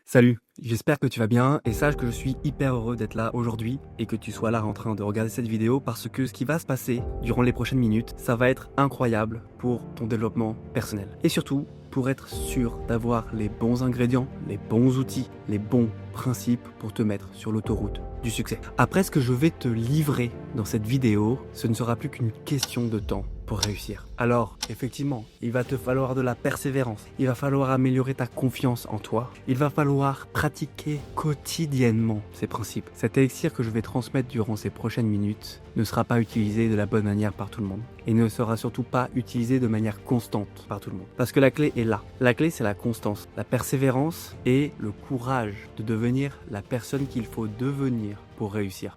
Salut, j'espère que tu vas bien et sache que je suis hyper heureux d'être là aujourd'hui et que tu sois là en train de regarder cette vidéo parce que ce qui va se passer durant les prochaines minutes, ça va être incroyable pour ton développement personnel. Et surtout, pour être sûr d'avoir les bons ingrédients, les bons outils, les bons principes pour te mettre sur l'autoroute du succès. Après ce que je vais te livrer dans cette vidéo, ce ne sera plus qu'une question de temps pour réussir. Alors, effectivement, il va te falloir de la persévérance. Il va falloir améliorer ta confiance en toi. Il va falloir pratiquer quotidiennement ces principes. Cet élixir que je vais transmettre durant ces prochaines minutes ne sera pas utilisé de la bonne manière par tout le monde. Et ne sera surtout pas utilisé de manière constante par tout le monde. Parce que la clé est là. La clé, c'est la constance, la persévérance et le courage de devenir la personne qu'il faut devenir pour réussir.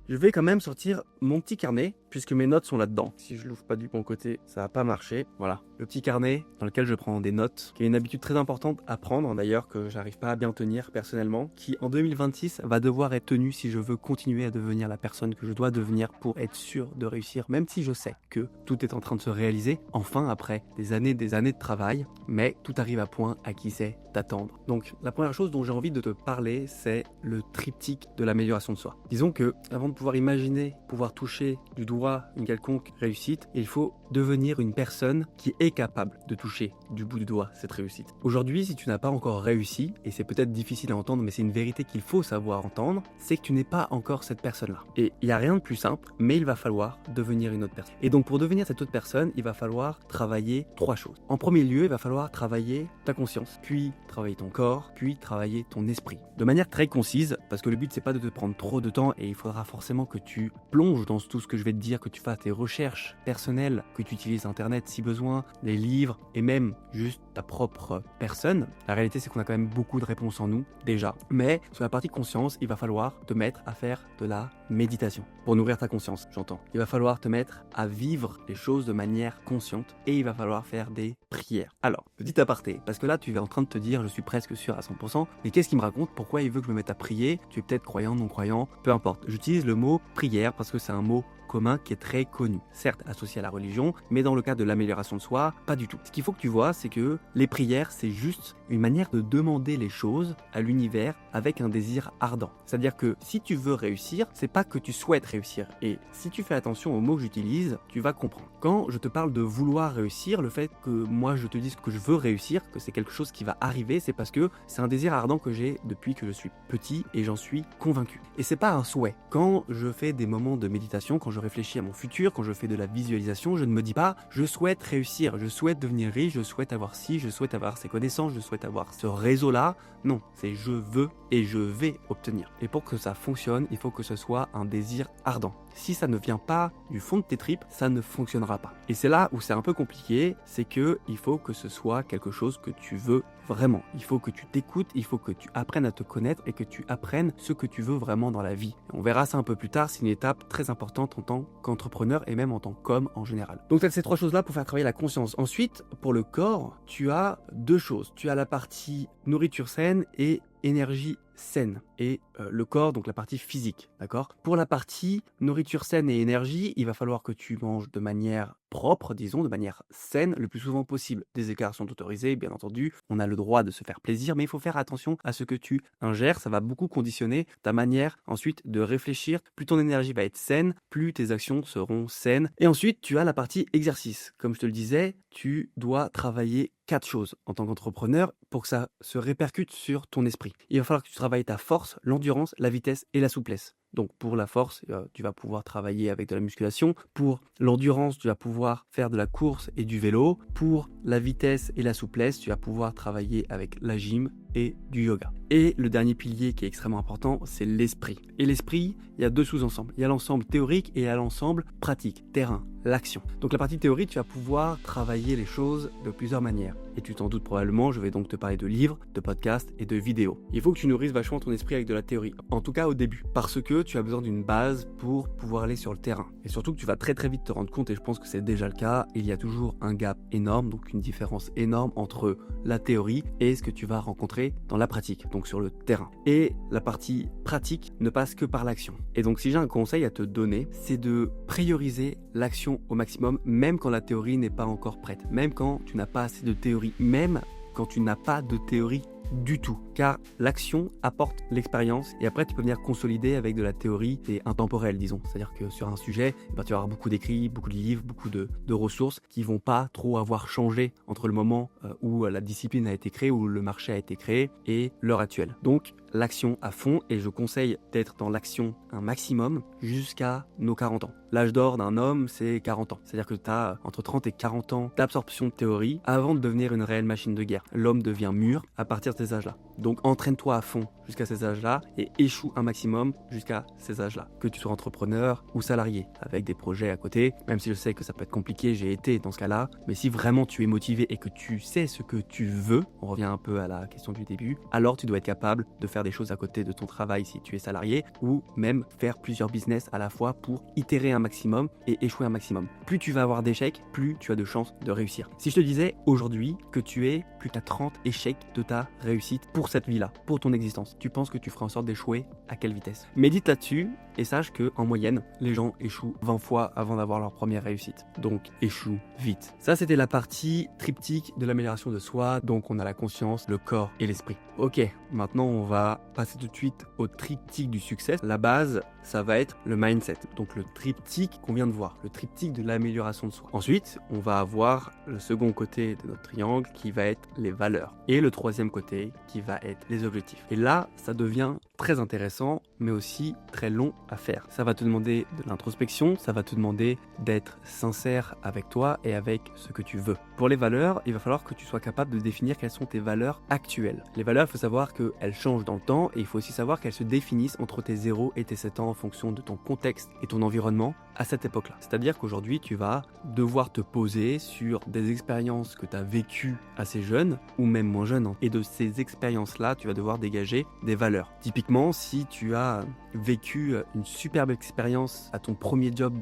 Je vais quand même sortir mon petit carnet, puisque mes notes sont là-dedans. Si je l'ouvre pas du bon côté, ça va pas marcher. Voilà, le petit carnet dans lequel je prends des notes, qui est une habitude très importante à prendre, d'ailleurs, que j'arrive pas à bien tenir personnellement, qui en 2026 va devoir être tenue si je veux continuer à devenir la personne que je dois devenir pour être sûr de réussir, même si je sais que tout est en train de se réaliser, enfin après des années de travail, mais tout arrive à point à qui sait t'attendre. Donc la première chose dont j'ai envie de te parler, c'est le triptyque de l'amélioration de soi. Disons que avant de pouvoir imaginer, pouvoir toucher du doigt une quelconque réussite, il faut devenir une personne qui est capable de toucher du bout du doigt cette réussite. Aujourd'hui, si tu n'as pas encore réussi, et c'est peut-être difficile à entendre, mais c'est une vérité qu'il faut savoir entendre, c'est que tu n'es pas encore cette personne-là. Et il n'y a rien de plus simple, mais il va falloir devenir une autre personne. Et donc pour devenir cette autre personne, il va falloir travailler trois choses. En premier lieu, il va falloir travailler ta conscience, puis travailler ton corps, puis travailler ton esprit. De manière très concise, parce que le but c'est pas de te prendre trop de temps et il faudra forcément que tu plonges dans tout ce que je vais te dire, que tu fasses tes recherches personnelles, que tu utilises internet si besoin, les livres et même juste ta propre personne. La réalité c'est qu'on a quand même beaucoup de réponses en nous déjà, mais sur la partie conscience, il va falloir te mettre à faire de la méditation pour nourrir ta conscience, j'entends. Il va falloir te mettre à vivre les choses de manière consciente et il va falloir faire des prières. Alors, petit aparté, parce que là tu es en train de te dire, je suis presque sûr à 100%, mais qu'est-ce qu'il me raconte? Pourquoi il veut que je me mette à prier? Tu es peut-être croyant, non croyant, peu importe. J'utilise le mot prière parce que c'est un mot commun qui est très connu, certes associé à la religion, mais dans le cas de l'amélioration de soi, pas du tout. Ce qu'il faut que tu vois, c'est que les prières, c'est juste une manière de demander les choses à l'univers avec un désir ardent. C'est-à-dire que si tu veux réussir, c'est pas que tu souhaites réussir. Et si tu fais attention aux mots que j'utilise, tu vas comprendre. Quand je te parle de vouloir réussir, le fait que moi je te dise que je veux réussir, que c'est quelque chose qui va arriver, c'est parce que c'est un désir ardent que j'ai depuis que je suis petit et j'en suis convaincu. Et c'est pas un souhait. Quand je fais des moments de méditation, quand je réfléchis à mon futur, quand je fais de la visualisation, je ne me dis pas je souhaite réussir, je souhaite devenir riche, je souhaite avoir ci, je souhaite avoir ces connaissances, je souhaite avoir ce réseau-là. Non, c'est je veux et je vais obtenir. Et pour que ça fonctionne, il faut que ce soit un désir ardent. Si ça ne vient pas du fond de tes tripes, ça ne fonctionnera pas. Et c'est là où c'est un peu compliqué, c'est que il faut que ce soit quelque chose que tu veux vraiment. Il faut que tu t'écoutes, il faut que tu apprennes à te connaître et que tu apprennes ce que tu veux vraiment dans la vie. On verra ça un peu plus tard, c'est une étape très importante en tant qu'entrepreneur et même en tant qu'homme en général. Donc tu as ces trois choses-là pour faire travailler la conscience. Ensuite, pour le corps, tu as deux choses. Tu as la partie nourriture saine et énergie saine et le corps, donc la partie physique, d'accord? Pour la partie nourriture saine et énergie, il va falloir que tu manges de manière propre, disons, de manière saine, le plus souvent possible. Des écarts sont autorisés, bien entendu, on a le droit de se faire plaisir, mais il faut faire attention à ce que tu ingères, ça va beaucoup conditionner ta manière ensuite de réfléchir. Plus ton énergie va être saine, plus tes actions seront saines. Et ensuite, tu as la partie exercice. Comme je te le disais, tu dois travailler 4 choses en tant qu'entrepreneur pour que ça se répercute sur ton esprit. Il va falloir que tu travailles ta force, l'endurance, la vitesse et la souplesse. Donc pour la force, tu vas pouvoir travailler avec de la musculation. Pour l'endurance, tu vas pouvoir faire de la course et du vélo. Pour la vitesse et la souplesse, tu vas pouvoir travailler avec la gym et du yoga. Et le dernier pilier qui est extrêmement important, c'est l'esprit. Et l'esprit, il y a deux sous-ensembles. Il y a l'ensemble théorique et il y a l'ensemble pratique, terrain, l'action. Donc la partie théorique, tu vas pouvoir travailler les choses de plusieurs manières. Et tu t'en doutes probablement, je vais donc te parler de livres, de podcasts et de vidéos. Il faut que tu nourrisses vachement ton esprit avec de la théorie, en tout cas au début, parce que tu as besoin d'une base pour pouvoir aller sur le terrain. Et surtout que tu vas très très vite te rendre compte, et je pense que c'est déjà le cas, il y a toujours un gap énorme, donc une différence énorme entre la théorie et ce que tu vas rencontrer dans la pratique, donc sur le terrain. Et la partie pratique ne passe que par l'action. Et donc si j'ai un conseil à te donner, c'est de prioriser l'action au maximum, même quand la théorie n'est pas encore prête, même quand tu n'as pas assez de théorie, même quand tu n'as pas de théorie du tout, car l'action apporte l'expérience et après tu peux venir consolider avec de la théorie et intemporelle, disons. C'est-à-dire que sur un sujet, tu vas avoir beaucoup d'écrits, beaucoup de livres, beaucoup de ressources qui vont pas trop avoir changé entre le moment où la discipline a été créée, où le marché a été créé et l'heure actuelle. Donc l'action à fond, et je conseille d'être dans l'action un maximum jusqu'à nos 40 ans. L'âge d'or d'un homme, c'est 40 ans. C'est-à-dire que tu as entre 30 et 40 ans d'absorption de théorie avant de devenir une réelle machine de guerre. L'homme devient mûr à partir de ces âges-là. Donc entraîne-toi à fond jusqu'à ces âges-là et échoue un maximum jusqu'à ces âges-là. Que tu sois entrepreneur ou salarié, avec des projets à côté, même si je sais que ça peut être compliqué, j'ai été dans ce cas-là, mais si vraiment tu es motivé et que tu sais ce que tu veux, on revient un peu à la question du début, alors tu dois être capable de faire des choses à côté de ton travail si tu es salarié, ou même faire plusieurs business à la fois pour itérer un maximum et échouer un maximum. Plus tu vas avoir d'échecs, plus tu as de chances de réussir. Si je te disais aujourd'hui que tu es plus qu'à 30 échecs de ta réussite pour cette vie-là, pour ton existence, tu penses que tu feras en sorte d'échouer à quelle vitesse? Médite là-dessus et sache que en moyenne, les gens échouent 20 fois avant d'avoir leur première réussite. Donc échoue vite. Ça, c'était la partie triptyque de l'amélioration de soi. Donc on a la conscience, le corps et l'esprit. Ok, maintenant on va passer tout de suite au triptyque du succès. La base, ça va être le mindset. Donc le triptyque qu'on vient de voir, le triptyque de l'amélioration de soi. Ensuite, on va avoir le second côté de notre triangle qui va être les valeurs. Et le troisième côté qui va être les objectifs. Et là, ça devient très intéressant, mais aussi très long à faire. Ça va te demander de l'introspection, ça va te demander d'être sincère avec toi et avec ce que tu veux. Pour les valeurs, il va falloir que tu sois capable de définir quelles sont tes valeurs actuelles. Les valeurs, il faut savoir qu'elles changent dans le temps et il faut aussi savoir qu'elles se définissent entre tes 0 et tes 7 ans en fonction de ton contexte et ton environnement à cette époque-là. C'est-à-dire qu'aujourd'hui, tu vas devoir te poser sur des expériences que tu as vécues assez jeune ou même moins jeune. Et de ces expériences-là, tu vas devoir dégager des valeurs. Typiquement, si tu as vécu une superbe expérience à ton premier job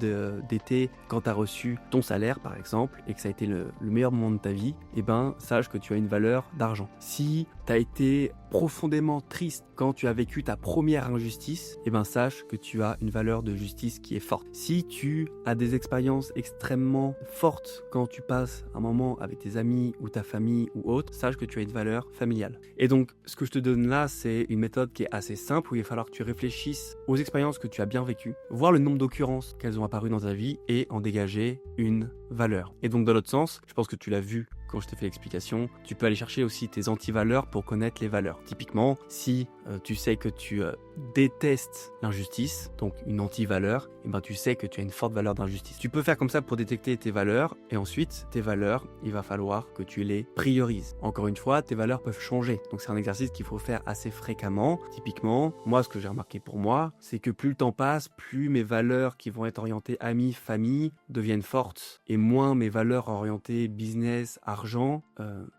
d'été quand tu as reçu ton salaire par exemple et que ça a été le meilleur moment de ta vie, eh ben sache que tu as une valeur d'argent. Si tu as été profondément triste quand tu as vécu ta première injustice, eh ben sache que tu as une valeur de justice qui est forte. Si tu as des expériences extrêmement fortes quand tu passes un moment avec tes amis ou ta famille ou autre, sache que tu as une valeur familiale. Et donc ce que je te donne là, c'est une méthode qui est assez simple où il va falloir que tu réfléchisses aux expériences que tu as bien vécues, voir le nombre d'occurrences qu'elles ont apparu dans ta vie et en dégager une valeur. Et donc dans l'autre sens, je pense que tu l'as vu quand je t'ai fait l'explication, tu peux aller chercher aussi tes antivaleurs pour connaître les valeurs. Typiquement, si tu sais que tu détestes l'injustice, donc une antivaleur, et ben tu sais que tu as une forte valeur d'injustice. Tu peux faire comme ça pour détecter tes valeurs et ensuite tes valeurs, il va falloir que tu les priorises. Encore une fois, tes valeurs peuvent changer. Donc c'est un exercice qu'il faut faire assez fréquemment. Typiquement, moi ce que j'ai remarqué pour moi, c'est que plus le temps passe, plus mes valeurs qui vont être orientées amis, famille deviennent fortes et moins mes valeurs orientées business, argent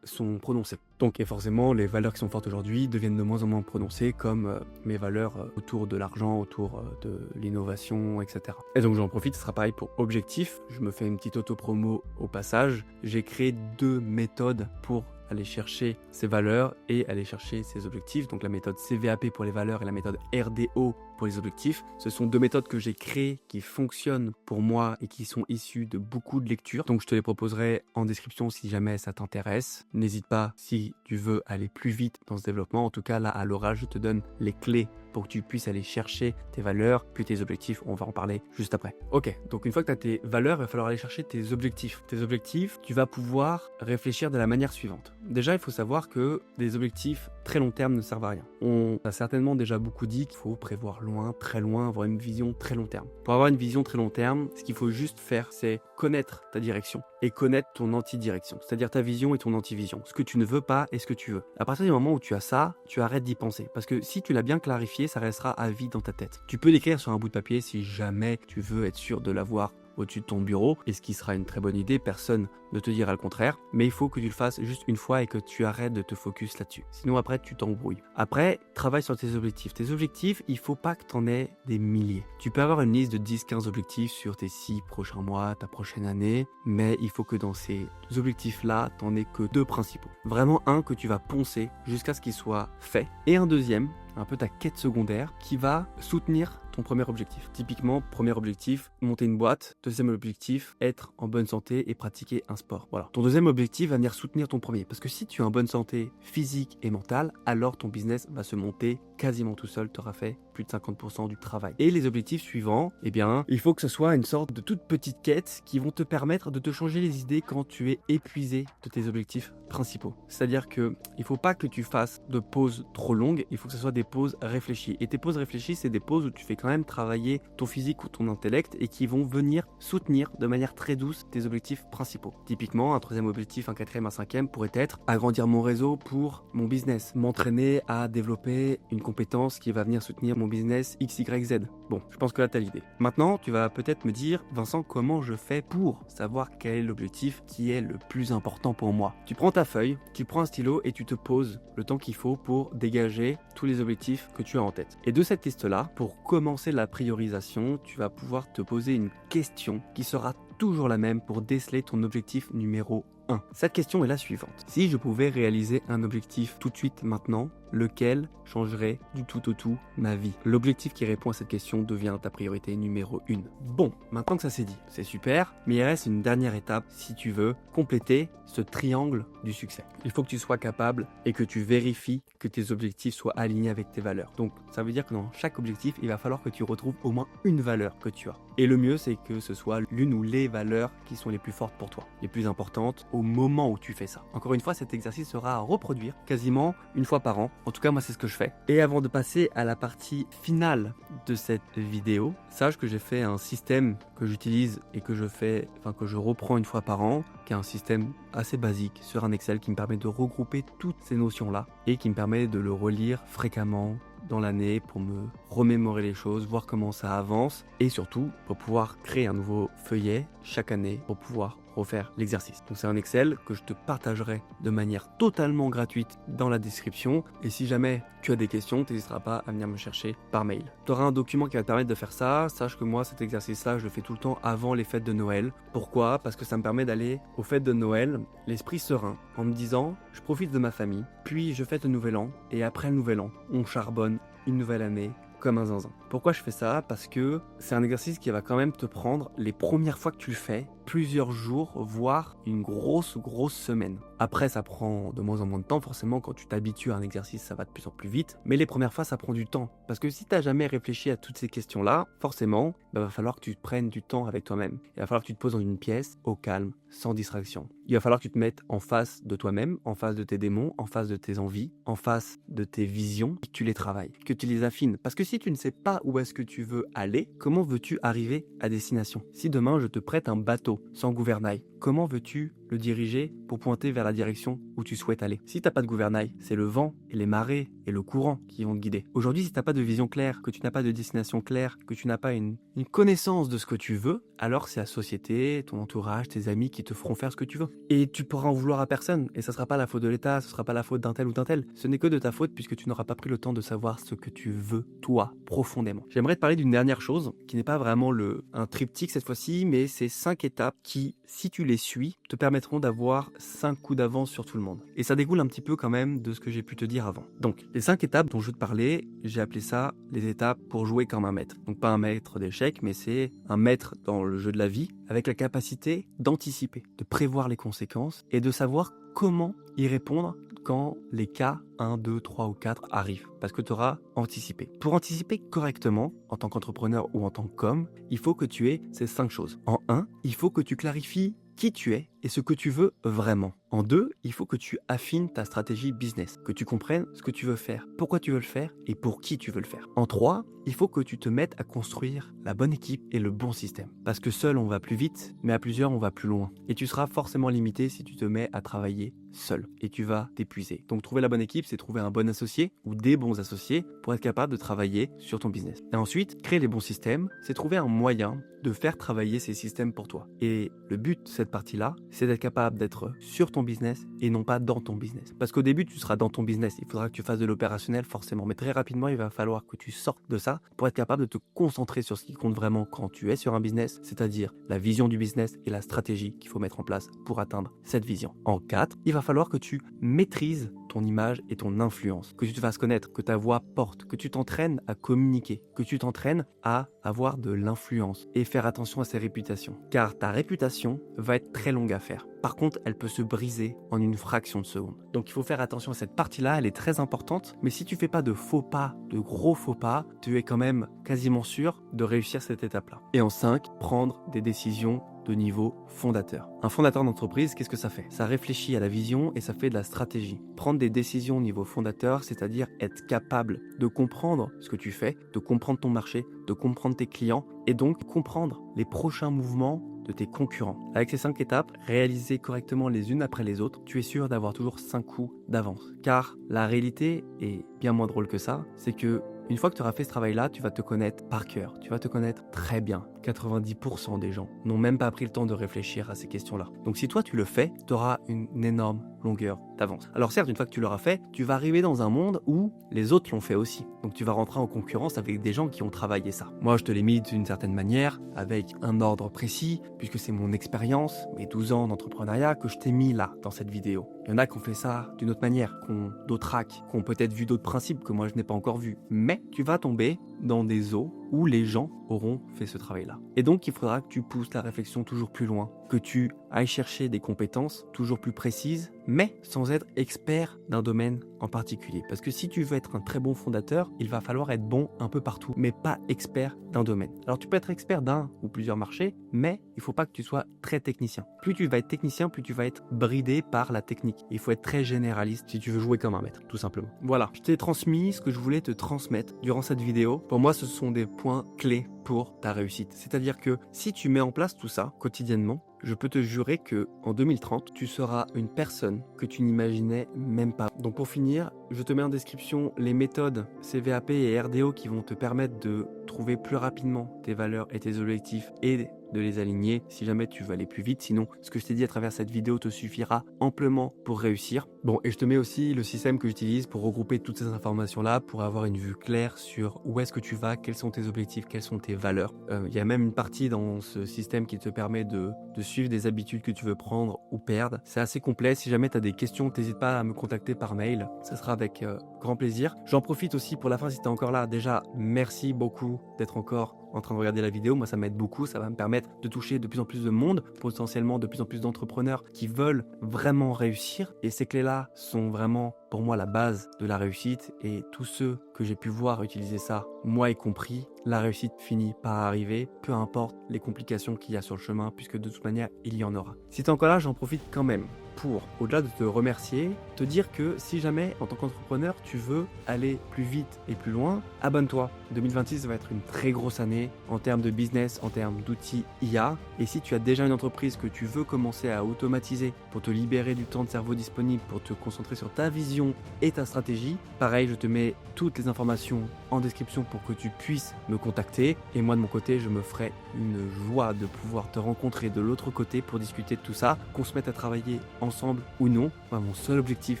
sont prononcées. Donc et forcément, les valeurs qui sont fortes aujourd'hui deviennent de moins en moins prononcées comme mes valeurs autour de l'argent, autour de l'innovation, etc. Et donc j'en profite, ce sera pareil pour objectif. Je me fais une petite auto-promo au passage. J'ai créé 2 méthodes pour aller chercher ses valeurs et aller chercher ses objectifs. Donc la méthode CVAP pour les valeurs et la méthode RDO pour les objectifs. Ce sont 2 méthodes que j'ai créées qui fonctionnent pour moi et qui sont issues de beaucoup de lectures. Donc je te les proposerai en description si jamais ça t'intéresse. N'hésite pas si tu veux aller plus vite dans ce développement. En tout cas là à l'oral, je te donne les clés pour que tu puisses aller chercher tes valeurs, puis tes objectifs. On va en parler juste après. Ok, donc une fois que tu as tes valeurs, il va falloir aller chercher tes objectifs. Tes objectifs, tu vas pouvoir réfléchir de la manière suivante. Déjà, il faut savoir que des objectifs très long terme ne servent à rien. On a certainement déjà beaucoup dit qu'il faut prévoir loin, très loin, avoir une vision très long terme. Pour avoir une vision très long terme, ce qu'il faut juste faire, c'est connaître ta direction et connaître ton anti-direction, c'est-à-dire ta vision et ton anti-vision, ce que tu ne veux pas et ce que tu veux. À partir du moment où tu as ça, tu arrêtes d'y penser, parce que si tu l'as bien clarifié, ça restera à vie dans ta tête. Tu peux l'écrire sur un bout de papier si jamais tu veux être sûr de l'avoir au-dessus de ton bureau, et ce qui sera une très bonne idée, personne ne te dira le contraire, mais il faut que tu le fasses juste une fois et que tu arrêtes de te focus là-dessus. Sinon après, tu t'embrouilles. Après, travaille sur tes objectifs. Tes objectifs, il faut pas que tu en aies des milliers. Tu peux avoir une liste de 10-15 objectifs sur tes 6 prochains mois, ta prochaine année, mais il faut que dans ces objectifs-là, tu n'en aies que 2 principaux. Vraiment un que tu vas poncer jusqu'à ce qu'il soit fait, et un deuxième, un peu ta quête secondaire, qui va soutenir ton premier objectif. Typiquement, premier objectif, monter une boîte. Deuxième objectif, être en bonne santé et pratiquer un sport. Voilà. Ton deuxième objectif va venir soutenir ton premier. Parce que si tu es en bonne santé physique et mentale, alors ton business va se monter quasiment tout seul. Tu auras fait plus de 50% du travail. Et les objectifs suivants, eh bien, il faut que ce soit une sorte de toute petite quête qui vont te permettre de te changer les idées quand tu es épuisé de tes objectifs principaux. C'est-à-dire que il faut pas que tu fasses de pauses trop longues, il faut que ce soit des pauses réfléchies. Et tes pauses réfléchies, c'est des pauses où tu fais quand même travailler ton physique ou ton intellect et qui vont venir soutenir de manière très douce tes objectifs principaux. Typiquement, un troisième objectif, un quatrième, un cinquième pourrait être agrandir mon réseau pour mon business, m'entraîner à développer une compétence qui va venir soutenir mon business X, Y, Z. Bon, je pense que là, tu as l'idée. Maintenant, tu vas peut-être me dire, Vincent, comment je fais pour savoir quel est l'objectif qui est le plus important pour moi? Tu prends ta feuille, tu prends un stylo et tu te poses le temps qu'il faut pour dégager tous les objectifs que tu as en tête. Et de cette liste-là, pour commencer la priorisation, tu vas pouvoir te poser une question qui sera toujours la même pour déceler ton objectif numéro 1. Cette question est la suivante. Si je pouvais réaliser un objectif tout de suite maintenant, lequel changerait du tout au tout ma vie? L'objectif qui répond à cette question devient ta priorité numéro 1. Bon, maintenant que ça c'est dit, c'est super, mais il reste une dernière étape si tu veux compléter ce triangle du succès. Il faut que tu sois capable et que tu vérifies que tes objectifs soient alignés avec tes valeurs. Donc ça veut dire que dans chaque objectif, il va falloir que tu retrouves au moins une valeur que tu as. Et le mieux, c'est que ce soit l'une ou les valeurs qui sont les plus fortes pour toi, les plus importantes au moment où tu fais ça. Encore une fois, cet exercice sera à reproduire quasiment une fois par an. En tout cas, moi, c'est ce que je fais. Et avant de passer à la partie finale de cette vidéo, sache que j'ai fait un système que j'utilise et que je reprends une fois par an, qui est un système assez basique sur un Excel qui me permet de regrouper toutes ces notions-là et qui me permet de le relire fréquemment dans l'année pour me remémorer les choses, voir comment ça avance et surtout pour pouvoir créer un nouveau feuillet chaque année pour pouvoir refaire l'exercice. Donc c'est un Excel que je te partagerai de manière totalement gratuite dans la description et si jamais tu as des questions, tu n'hésiteras pas à venir me chercher par mail. Tu auras un document qui va te permettre de faire ça. Sache que moi cet exercice-là, je le fais tout le temps avant les fêtes de Noël. Pourquoi? Parce que ça me permet d'aller aux fêtes de Noël l'esprit serein en me disant je profite de ma famille, puis je fête le nouvel an et après le nouvel an, on charbonne une nouvelle année comme un zinzin. Pourquoi je fais ça? Parce que c'est un exercice qui va quand même te prendre les premières fois que tu le fais plusieurs jours, voire une grosse semaine. Après, ça prend de moins en moins de temps. Forcément, quand tu t'habitues à un exercice, ça va de plus en plus vite. Mais les premières fois, ça prend du temps. Parce que si tu n'as jamais réfléchi à toutes ces questions-là, forcément, il va falloir que tu prennes du temps avec toi-même. Il va falloir que tu te poses dans une pièce, au calme, sans distraction. Il va falloir que tu te mettes en face de toi-même, en face de tes démons, en face de tes envies, en face de tes visions, et que tu les travailles, que tu les affines. Parce que si tu ne sais pas où est-ce que tu veux aller, comment veux-tu arriver à destination? Si demain, je te prête un bateau sans gouvernail, comment veux-tu le diriger pour pointer vers la direction où tu souhaites aller? Si t'as pas de gouvernail, c'est le vent et les marées et le courant qui vont te guider. Aujourd'hui, si t'as pas de vision claire, que tu n'as pas de destination claire, que tu n'as pas une connaissance de ce que tu veux, alors c'est la société, ton entourage, tes amis qui te feront faire ce que tu veux. Et tu pourras en vouloir à personne. Et ça sera pas la faute de l'État, ce sera pas la faute d'un tel ou d'un tel. Ce n'est que de ta faute puisque tu n'auras pas pris le temps de savoir ce que tu veux, toi, profondément. J'aimerais te parler d'une dernière chose qui n'est pas vraiment un triptyque cette fois-ci, mais c'est 5 étapes qui, si tu les suis, te permettront d'avoir 5 coups d'avance sur tout le monde. Et ça découle un petit peu quand même de ce que j'ai pu te dire avant. Donc, les 5 étapes dont je veux te parler, j'ai appelé ça les étapes pour jouer comme un maître. Donc pas un maître d'échecs, mais c'est un maître dans le jeu de la vie, avec la capacité d'anticiper, de prévoir les conséquences et de savoir comment y répondre quand les cas 1, 2, 3 ou 4 arrivent. Parce que tu auras anticipé. Pour anticiper correctement, en tant qu'entrepreneur ou en tant qu'homme, il faut que tu aies ces 5 choses. En 1, il faut que tu clarifies qui tu es et ce que tu veux vraiment. En 2, il faut que tu affines ta stratégie business, que tu comprennes ce que tu veux faire, pourquoi tu veux le faire et pour qui tu veux le faire. En 3, il faut que tu te mettes à construire la bonne équipe et le bon système. Parce que seul on va plus vite, mais à plusieurs on va plus loin. Et tu seras forcément limité si tu te mets à travailler seul et tu vas t'épuiser. Donc trouver la bonne équipe, c'est trouver un bon associé ou des bons associés pour être capable de travailler sur ton business. Et ensuite, créer les bons systèmes, c'est trouver un moyen de faire travailler ces systèmes pour toi. Et le but de cette partie-là, c'est d'être capable d'être sur ton ton business et non pas dans ton business. Parce qu'au début, tu seras dans ton business. Il faudra que tu fasses de l'opérationnel forcément. Mais très rapidement, il va falloir que tu sortes de ça pour être capable de te concentrer sur ce qui compte vraiment quand tu es sur un business, c'est-à-dire la vision du business et la stratégie qu'il faut mettre en place pour atteindre cette vision. En 4, il va falloir que tu maîtrises ton image et ton influence, que tu te fasses connaître, que ta voix porte, que tu t'entraînes à communiquer, que tu t'entraînes à avoir de l'influence et faire attention à ses réputations. Car ta réputation va être très longue à faire. Par contre, elle peut se briser en une fraction de seconde. Donc il faut faire attention à cette partie-là, elle est très importante. Mais si tu fais pas de faux pas, de gros faux pas, tu es quand même quasiment sûr de réussir cette étape-là. Et en 5, prendre des décisions de niveau fondateur. Un fondateur d'entreprise, qu'est-ce que ça fait? Ça réfléchit à la vision et ça fait de la stratégie. Prendre des décisions au niveau fondateur, c'est-à-dire être capable de comprendre ce que tu fais, de comprendre ton marché, de comprendre tes clients et donc comprendre les prochains mouvements de tes concurrents. Avec ces 5 étapes, réalisées correctement les unes après les autres, tu es sûr d'avoir toujours 5 coups d'avance. Car la réalité est bien moins drôle que ça, c'est que une fois que tu auras fait ce travail-là, tu vas te connaître par cœur, tu vas te connaître très bien. 90% des gens n'ont même pas pris le temps de réfléchir à ces questions-là. Donc si toi tu le fais, tu auras une énorme longueur d'avance. Alors certes, une fois que tu l'auras fait, tu vas arriver dans un monde où les autres l'ont fait aussi. Donc tu vas rentrer en concurrence avec des gens qui ont travaillé ça. Moi, je te l'ai mis d'une certaine manière, avec un ordre précis, puisque c'est mon expérience, mes 12 ans d'entrepreneuriat que je t'ai mis là, dans cette vidéo. Il y en a qui ont fait ça d'une autre manière, qui ont d'autres hacks, qui ont peut-être vu d'autres principes que moi je n'ai pas encore vus. Mais tu vas tomber dans des eaux où les gens auront fait ce travail-là. Et donc, il faudra que tu pousses la réflexion toujours plus loin, que tu ailles chercher des compétences toujours plus précises, mais sans être expert d'un domaine en particulier. Parce que si tu veux être un très bon fondateur, il va falloir être bon un peu partout, mais pas expert d'un domaine. Alors, tu peux être expert d'un ou plusieurs marchés, mais il ne faut pas que tu sois très technicien. Plus tu vas être technicien, plus tu vas être bridé par la technique. Il faut être très généraliste si tu veux jouer comme un maître, tout simplement. Voilà, je t'ai transmis ce que je voulais te transmettre durant cette vidéo. Pour moi, ce sont des points clés pour ta réussite. C'est-à-dire que si tu mets en place tout ça quotidiennement, je peux te jurer que en 2030, tu seras une personne que tu n'imaginais même pas. Donc pour finir, je te mets en description les méthodes CVAP et RDO qui vont te permettre de trouver plus rapidement tes valeurs et tes objectifs et de les aligner si jamais tu veux aller plus vite. Sinon, ce que je t'ai dit à travers cette vidéo te suffira amplement pour réussir. Bon, et je te mets aussi le système que j'utilise pour regrouper toutes ces informations-là, pour avoir une vue claire sur où est-ce que tu vas, quels sont tes objectifs, quelles sont tes valeurs. Il y a même une partie dans ce système qui te permet de suivre des habitudes que tu veux prendre ou perdre. C'est assez complet. Si jamais tu as des questions, n'hésite pas à me contacter par mail. Ça sera avec grand plaisir. J'en profite aussi pour la fin, si tu es encore là. Déjà, merci beaucoup d'être encore en train de regarder la vidéo. Moi, ça m'aide beaucoup. Ça va me permettre de toucher de plus en plus de monde, potentiellement de plus en plus d'entrepreneurs qui veulent vraiment réussir. Et ces clés-là sont vraiment pour moi la base de la réussite. Et tous ceux que j'ai pu voir utiliser ça, moi y compris, la réussite finit par arriver, peu importe les complications qu'il y a sur le chemin, puisque de toute manière, il y en aura. Si tu es encore là, j'en profite quand même pour, au-delà de te remercier, te dire que si jamais, en tant qu'entrepreneur, tu veux aller plus vite et plus loin, abonne-toi. 2026 va être une très grosse année en termes de business, en termes d'outils IA. Et si tu as déjà une entreprise que tu veux commencer à automatiser pour te libérer du temps de cerveau disponible, pour te concentrer sur ta vision et ta stratégie, pareil, je te mets toutes les informations en description pour que tu puisses me contacter. Et moi, de mon côté, je me ferai une joie de pouvoir te rencontrer de l'autre côté pour discuter de tout ça, qu'on se mette à travailler ensemble ou non. Moi, mon seul objectif,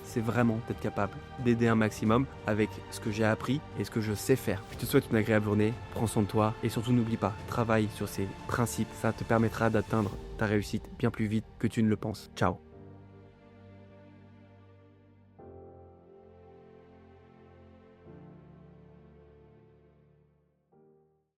c'est vraiment d'être capable d'aider un maximum avec ce que j'ai appris et ce que je sais faire. Je te souhaite une agréable journée, prends soin de toi et surtout n'oublie pas, travaille sur ces principes, ça te permettra d'atteindre ta réussite bien plus vite que tu ne le penses. Ciao.